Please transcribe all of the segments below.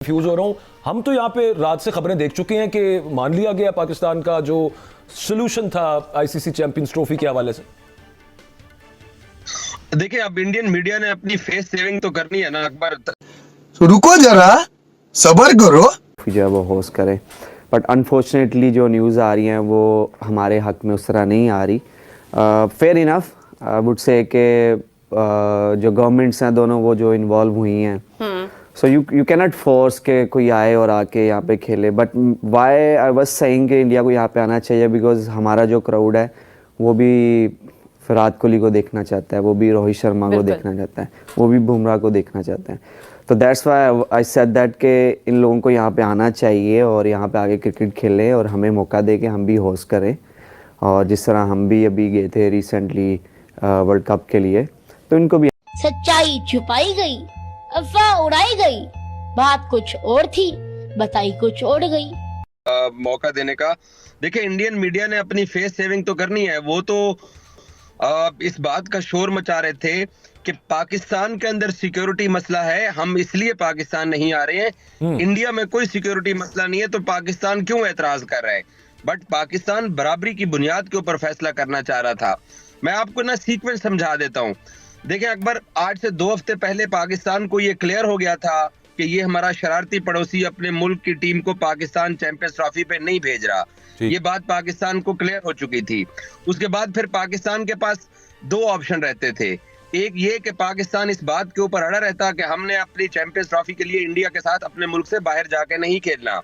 Confuse हो रहा हूँ। हम तो यहाँ पे रात से खबरें देख चुके हैं कि मान लिया गया पाकिस्तान का जो सोल्यूशन था आईसीसी चैंपियंस ट्रॉफी के हवाले से। देखिए, अब इंडियन मीडिया ने अपनी फेस सेविंग तो करनी है ना अकबर। तो रुको जरा, सबर करो। जो है वो होस्ट करे, बट अनफॉर्चुनेटली जो न्यूज़ आ रही हैं वो हमारे हक में उस तरह नहीं आ रही। फेयर इनफ वुड से कि जो गवर्नमेंट्स हैं दोनों वो जो इन्वॉल्व हुई हैं, so you can not force के कोई आए और आके यहाँ पे खेले। But why I was saying कि इंडिया को यहाँ पे आना चाहिए बिकॉज हमारा जो क्राउड है वो भी विराट कोहली को देखना चाहता है, वो भी रोहित शर्मा को देखना चाहता है, वो भी बुमराह को देखना चाहता है। तो that's why I said that कि इन लोगों को यहाँ पे आना चाहिए और यहाँ पे आगे क्रिकेट खेलें और हमें मौका दे के हम भी होस्ट करें। और जिस तरह हम भी अभी गए थे रिसेंटली वर्ल्ड कप के लिए, तो इनको भी सच्चाई छुपाई गई, अफवाह उड़ाई गई, बात कुछ और थी, बताई कुछ और गई। मौका देने का, देखिए इंडियन मीडिया ने अपनी फेस सेविंग तो करनी है। वो तो इस बात का शोर मचा रहे थे कि पाकिस्तान के अंदर सिक्योरिटी मसला है, हम इसलिए पाकिस्तान नहीं आ रहे हैं। इंडिया में कोई सिक्योरिटी मसला नहीं है तो पाकिस्तान क्यों एतराज कर रहा है। बट पाकिस्तान बराबरी की बुनियाद के ऊपर फैसला करना चाह रहा था। मैं आपको ना सीक्वेंस समझा देता हूँ। देखिए अकबर, आज से 2 हफ्ते पहले पाकिस्तान को ये क्लियर हो गया था कि ये हमारा शरारती पड़ोसी अपने मुल्क की टीम को पाकिस्तान चैंपियंस ट्रॉफी पे नहीं भेज रहा। ये बात पाकिस्तान को क्लियर हो चुकी थी। उसके बाद फिर पाकिस्तान के पास 2 ऑप्शन रहते थे। एक ये कि पाकिस्तान इस बात के ऊपर अड़ा रहता कि हमने अपनी चैंपियंस ट्रॉफी के लिए इंडिया के साथ अपने मुल्क से बाहर जाके नहीं खेलना।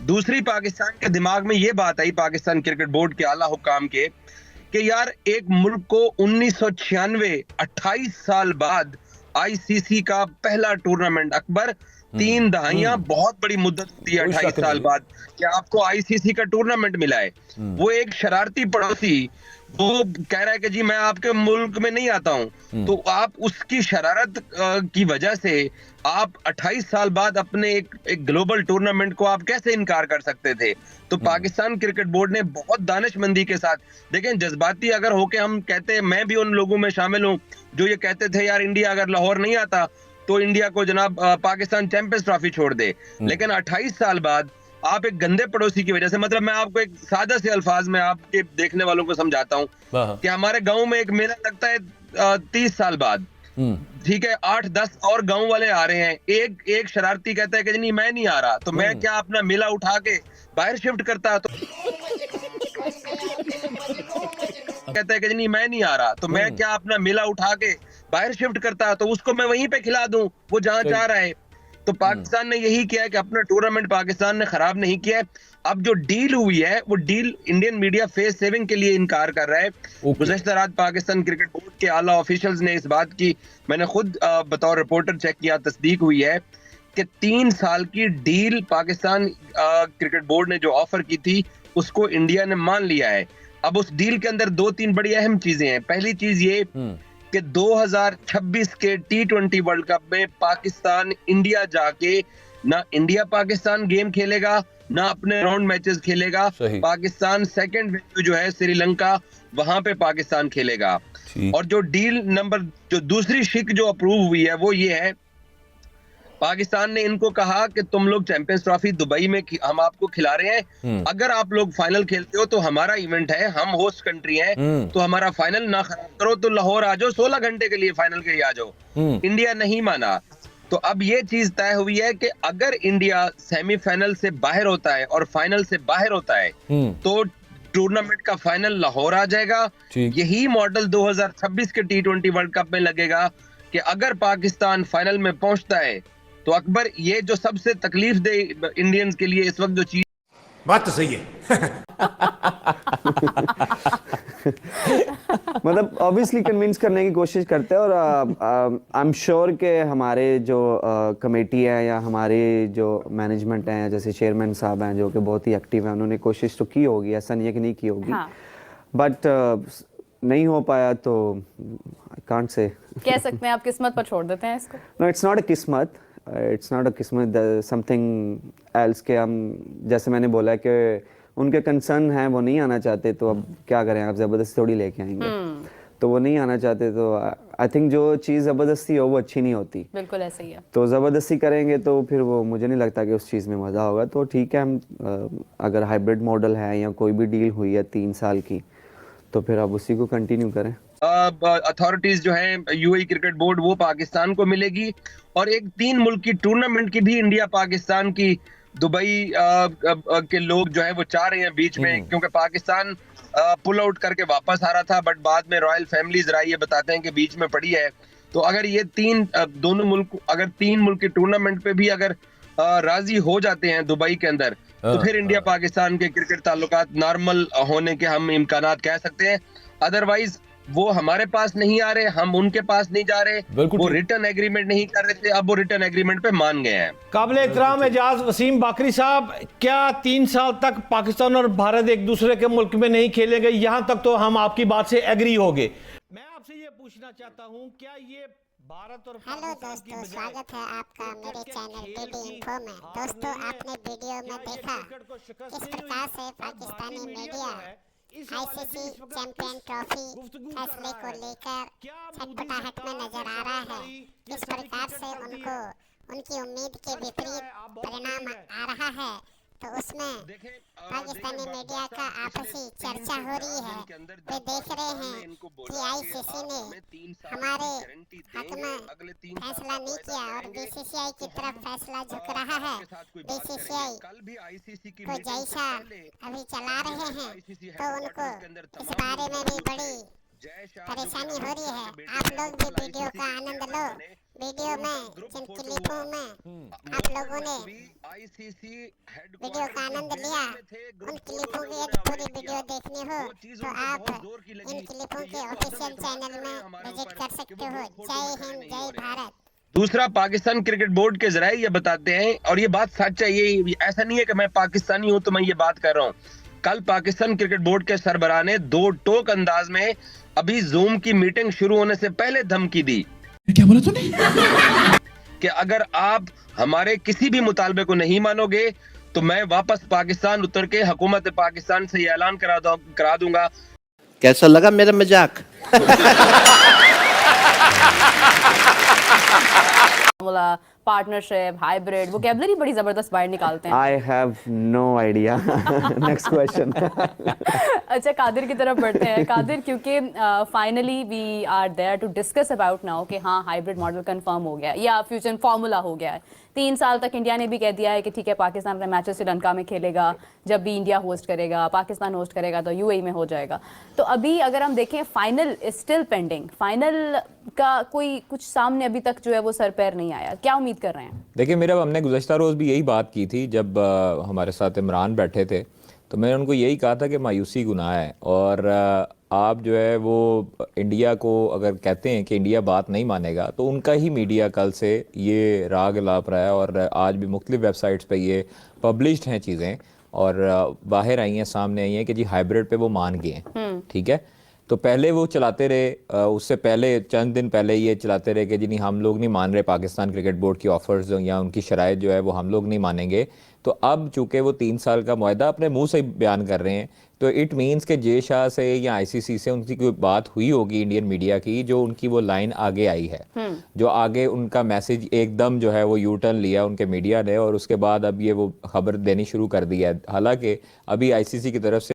दूसरी, पाकिस्तान के दिमाग में ये बात आई, पाकिस्तान क्रिकेट बोर्ड के आला हुक्काम के, कि यार एक मुल्क को 1996 28 साल बाद आईसीसी का पहला टूर्नामेंट, अकबर 3 दहाइयां बहुत बड़ी मुद्दत होती है 28 साल बाद कि आपको आईसीसी का टूर्नामेंट मिला है। वो एक शरारती पड़ोसी वो कह रहा है कि जी मैं आपके मुल्क में नहीं आता हूं, तो आप उसकी शरारत की वजह से आप 28 साल बाद अपने एक ग्लोबल टूर्नामेंट को आप कैसे इनकार कर सकते थे। तो पाकिस्तान क्रिकेट बोर्ड ने बहुत दानिशमंदी के साथ, देखें जज्बाती अगर होके हम कहते हैं, मैं भी उन लोगों में शामिल हूं जो ये कहते थे यार इंडिया अगर लाहौर नहीं आता तो इंडिया को जनाब पाकिस्तान चैंपियंस ट्रॉफी छोड़ दे। लेकिन 28 साल बाद आप एक गंदे पड़ोसी की वजह से, मतलब मैं आपको एक सादा से अल्फाज में आपके देखने वालों को समझाता हूँ कि हमारे गांव में एक मेला लगता है 30 साल बाद, ठीक है, 8-10 और गांव वाले आ रहे हैं। एक शरारती कहता है कि नहीं मैं नहीं आ रहा, तो मैं क्या अपना मेला उठा के बाहर शिफ्ट करता, तो कहता है कि नहीं मैं नहीं आ रहा, तो मैं क्या अपना मेला उठा के बाहर शिफ्ट करता, तो उसको मैं वहीं पे खिला दूं वो जहां चाह रहा है। तो पाकिस्तान ने यही किया है कि अपना टूर्नामेंट पाकिस्तान ने खराब नहीं किया है। अब जो डील हुई है वो deal Indian media face saving के लिए इनकार कर रहा है। गुज़श्ता रात पाकिस्तान क्रिकेट बोर्ड के आला ऑफिशियल्स ने इस बात की, मैंने खुद बतौर रिपोर्टर चेक किया, तस्दीक हुई है कि 3 साल की डील पाकिस्तान क्रिकेट बोर्ड ने जो ऑफर की थी उसको इंडिया ने मान लिया है। अब उस डील के अंदर 2-3 बड़ी अहम चीजें हैं। पहली चीज ये कि 2026 के T20 वर्ल्ड कप में पाकिस्तान इंडिया जाके ना इंडिया पाकिस्तान गेम खेलेगा ना अपने राउंड मैचेस खेलेगा। पाकिस्तान सेकंड वेन्यू जो है श्रीलंका, वहां पे पाकिस्तान खेलेगा। और जो डील नंबर, जो दूसरी शिक जो अप्रूव हुई है वो ये है, पाकिस्तान ने इनको कहा कि तुम लोग चैंपियंस ट्रॉफी दुबई में हम आपको खिला रहे हैं, अगर आप लोग फाइनल खेलते हो तो हमारा इवेंट है, हम होस्ट कंट्री हैं, तो हमारा फाइनल ना खराब करो, तो लाहौर आ जाओ 16 घंटे के लिए फाइनल के लिए आ जाओ। इंडिया नहीं माना। तो अब ये चीज तय हुई है कि अगर इंडिया सेमीफाइनल से बाहर होता है और फाइनल से बाहर होता है तो टूर्नामेंट का फाइनल लाहौर आ जाएगा। यही मॉडल 2026 के T20 वर्ल्ड कप में लगेगा कि अगर पाकिस्तान फाइनल में पहुंचता है तो अकबर ये जो सबसे तकलीफ दे इंडियंस के लिए इस वक्त जो चीज, बात तो सही है। मतलब ऑब्वियसली कन्विंस करने की कोशिश करते हैं और आई एम श्योर कि हमारे जो कमेटी है या हमारे जो मैनेजमेंट हैं, जैसे चेयरमैन साहब हैं जो कि बहुत ही एक्टिव हैं, उन्होंने कोशिश तो की होगी, ऐसा नहीं है कि नहीं की होगी। बट नहीं हो पाया तो आई कांट से, कह सकते हैं आप किस्मत पर छोड़ देते हैं इसको। नो, इट्स नॉट अ किस्मत, इट्स नॉट अ किस्मत, समथिंग एल्स के हम, जैसे मैंने बोला है कि उनके कंसर्न हैं वो नहीं आना चाहते, तो अब क्या करें, आप ज़बरदस्ती थोड़ी लेके आएंगे। तो वो नहीं आना चाहते। तो आई थिंक जो चीज़ ज़बरदस्ती हो वो अच्छी नहीं होती। बिल्कुल ऐसे ही है। तो ज़बरदस्ती करेंगे तो फिर वो मुझे नहीं लगता कि उस चीज़ में मज़ा होगा। तो ठीक है, हम अगर हाइब्रिड मॉडल है या कोई भी डील हुई है 3 साल की, तो फिर आप उसी को कंटिन्यू करें। अथॉरिटीज जो है यूएई क्रिकेट बोर्ड वो पाकिस्तान को मिलेगी, और एक 3 मुल्क की टूर्नामेंट की भी इंडिया पाकिस्तान की दुबई के लोग जो है वो चाह रहे हैं बीच में, क्योंकि पाकिस्तान पुल आउट करके वापस आ रहा था, बट बाद में रॉयल फैमिलीज राय ये बताते हैं कि बीच में पड़ी है। तो अगर ये दोनों मुल्क अगर 3 मुल्क की टूर्नामेंट पे भी अगर राजी हो जाते हैं दुबई के अंदर, तो फिर इंडिया पाकिस्तान के क्रिकेट ताल्लुकात नॉर्मल होने के हम इम्कानात कह सकते हैं। अदरवाइज वो हमारे पास नहीं आ रहे, हम उनके पास नहीं जा रहे, वो रिटर्न एग्रीमेंट नहीं कर रहे थे, अब वो रिटर्न एग्रीमेंट पे मान गए हैं। काबिल एहतराम एजाज वसीम बाकरी साहब, क्या 3 साल तक पाकिस्तान और भारत एक दूसरे के मुल्क में नहीं खेलेंगे? यहाँ तक तो हम आपकी बात से एग्री हो गए। मैं आपसे ये पूछना चाहता हूँ, क्या ये भारत और हेलो दोस्तों, स्वागत है आपका मेरे चैनल डीडी इन्फो में। दोस्तों, आपने वीडियो में देखा किस प्रकार से Pakistani media ICC champion trophy फैसले को लेकर छटपटाहट में नजर आ रहा है। किस प्रकार से उनको उनकी उम्मीद के विपरीत परिणाम आ रहा है, तो उसमें पाकिस्तानी मीडिया का आपसी चर्चा हो रही है। वे देख रहे हैं कि आईसीसी ने हमारे हक में फैसला नहीं किया और बीसीसीआई की तरफ फैसला झुक रहा है। बीसीसीआई को जैसा अभी चला रहे हैं, तो उनको इस बारे में भी बड़ी परेशानी हो रही है। आप लोग भी वीडियो का आनंद लो। वीडियो में जिन क्लिपों में आप लोगों ने वीडियो का आनंद लिया, उन क्लिपों की यदि पूरी वीडियो देखनी हो तो आप इन क्लिपों के ऑफिशियल चैनल में विजिट कर सकते हो। जय हिंद, जय भारत। दूसरा, पाकिस्तान क्रिकेट बोर्ड के जराये ये बताते हैं, और ये बात सच है, ये ऐसा नहीं है कि मैं पाकिस्तानी हूं तो मैं ये बात कर रहा हूं। कल पाकिस्तान क्रिकेट बोर्ड के सरबराह ने 2 टोक अंदाज में अभी जूम की मीटिंग शुरू होने से पहले धमकी दी। क्या बोला तूने? कि अगर आप हमारे किसी भी मुतालबे को नहीं मानोगे तो मैं वापस पाकिस्तान उतर के हुकूमत पाकिस्तान से ये ऐलान करा दूंगा। कैसा लगा मेरा मजाक? पार्टनरशिप, हाइब्रिड, वोकैबुलरी बड़ी जबरदस्त बाहर निकालते हैं। I have no idea. Next question. अच्छा, कादिर की तरफ बढ़ते हैं। कादिर, क्योंकि finally we are there to discuss about now कि हाँ हाइब्रिड मॉडल कंफर्म हो गया या फ्यूचर फार्मूला हो गया है। 3 साल तक इंडिया ने भी कह दिया है कि ठीक है, पाकिस्तान अपने मैचेस श्रीलंका में खेलेगा, जब भी इंडिया होस्ट करेगा, पाकिस्तान होस्ट करेगा तो यूएई में हो जाएगा। तो अभी अगर हम देखें, final is still pending, final का कोई कुछ सामने अभी तक जो है वो सर पैर नहीं आया। क्या उम्मीद कर रहे हैं? देखिए, मेरा हमने गुज़श्ता रोज़ भी यही बात की थी जब हमारे साथ इमरान बैठे थे, तो मैंने उनको यही कहा था कि मायूसी गुनाह है, और आप जो है वो इंडिया को अगर कहते हैं कि इंडिया बात नहीं मानेगा, तो उनका ही मीडिया कल से ये राग लाप रहा है, और आज भी मुख्तलिफ वेबसाइट्स पे ये पब्लिश्ड हैं चीज़ें, और बाहर आई हैं, सामने आई हैं कि जी हाइब्रिड पे वो मान गए हैं। ठीक है, तो पहले वो चलाते रहे, उससे पहले चंद दिन पहले ये चलाते रहे कि जी नहीं, हम लोग नहीं मान रहे पाकिस्तान क्रिकेट बोर्ड की ऑफर्स या उनकी शराइत जो है वो हम लोग नहीं मानेंगे। तो अब चूंकि वो 3 साल का मुआहदा अपने मुंह से बयान कर रहे हैं, तो इट मीन्स के जे शाह से या आईसीसी से उनकी कोई बात हुई होगी इंडियन मीडिया की, जो उनकी वो लाइन आगे आई है, जो आगे उनका मैसेज एकदम जो है वो यू टर्न लिया उनके मीडिया ने, और उसके बाद अब ये वो खबर देनी शुरू कर दी है। हालांकि अभी आईसीसी की तरफ से